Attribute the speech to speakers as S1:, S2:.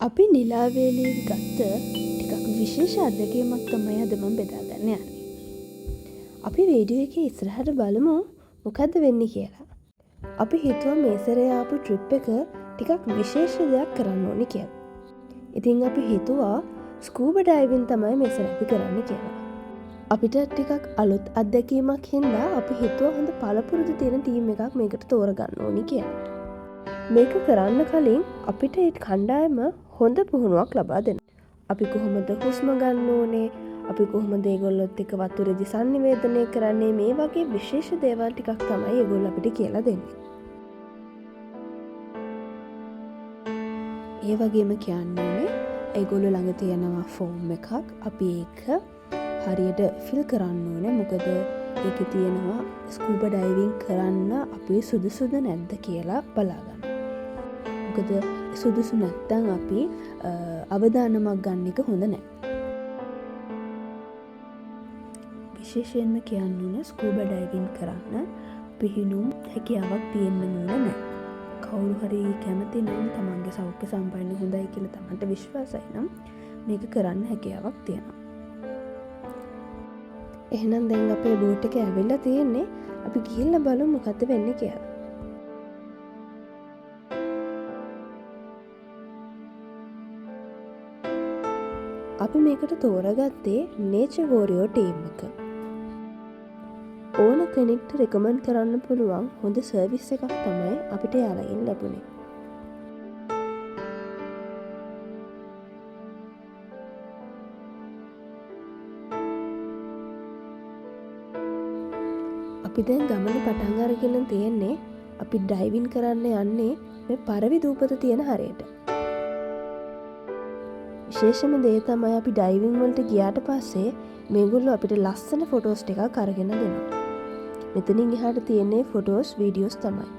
S1: අපි නිලාවේලී ගත්ත ටිකක් විශේෂ අත්දැකීමක් තමයි අද මම බෙදා ගන්න යන්නේ. අපි වීඩියෝ එකේ ඉස්සරහට බලමු මොකද්ද වෙන්නේ කියලා. අපි හිතුවා මේ සැරේ ආපු ට්‍රිප් එක ටිකක් විශේෂ දෙයක් කරන්න ඕනි කියලා. ඉතින් අපි හිතුවා ස්කූබා ඩයිවිං තමයි මේ සැරේ අපි කරන්න කියලා. අපිට ටිකක් අලුත් අත්දැකීමක් හින්දා අපි හිතුවා හොඳ පළපුරුදු තියෙන ටීම් එකක් මේකට තෝරගන්න ඕනි කියලා. මේක කරන්න කලින් අපිට ඒ කණ්ඩායම හොඳ පුහුණුවක් ලබා දෙන්න. අපි කොහොමද හුස්ම ගන්න ඕනේ, අපි කොහොමද ඒගොල්ලොත් එක්ක වතුරේදී sannivedanaya කරන්නේ, මේ වගේ විශේෂ දේවල් ටිකක් තමයි ඒගොල්ලෝ අපිට කියලා දෙන්නේ. ඒ වගේම කියන්න ඕනේ ඒගොල්ලෝ ළඟ තියෙනවා ෆෝම් එකක්. අපි ඒක හරියට ෆිල් කරන්න ඕනේ. මොකද ඒකේ තියෙනවා ස්කූබා ඩයිවිං කරන්න අපි සුදුසුද නැද්ද කියලා බලාගන්න. මොකද සුදුසු නැත්තම් අපි අවදානමක් ගන්න එක හොඳ නෑ. විශේෂයෙන්ම කියන්න ඕන ස්කූබා ඩයිවිං කරන්න පිහිනුම් හැකියාවක් තියෙන්න ඕන නෑ. කවුරු හරි කැමති නම් තමන්ගේ සෞඛ්‍ය සම්පන්න හොඳයි කියලා තමන්ට විශ්වාසයි නම් මේක කරන්න හැකියාවක් තියෙනවා. එහෙනම් දැන් අපේ බෝට් එක ඇවිල්ලා තියෙන්නේ. අපි ගිහිල්ලා බලමු මොකද වෙන්නේ කියලා. අපි මේකට තෝරගත්තේ නේචර් වෝරියෝ ටීම් එක. ඕන කෙනෙක්ට රෙකමන්ඩ් කරන්න පුළුවන් හොඳ සර්විස් එකක් තමයි අපිට යාළගෙන් ලැබුණේ. අපි දැන් ගමන පටන් අරගෙන තියෙන්නේ. අපි ඩයිවින් කරන්න යන්නේ මේ පරවි දූපත තියෙන හරියට. විශේෂම දේ තමයි අපි ඩයිවිං වලට ගියාට පස්සේ මේගොල්ලෝ අපිට ලස්සන ෆොටෝස් ටිකක් අරගෙන දෙනවා. මෙතනින් එහාට තියෙන්නේ ෆොටෝස් වීඩියෝස් තමයි.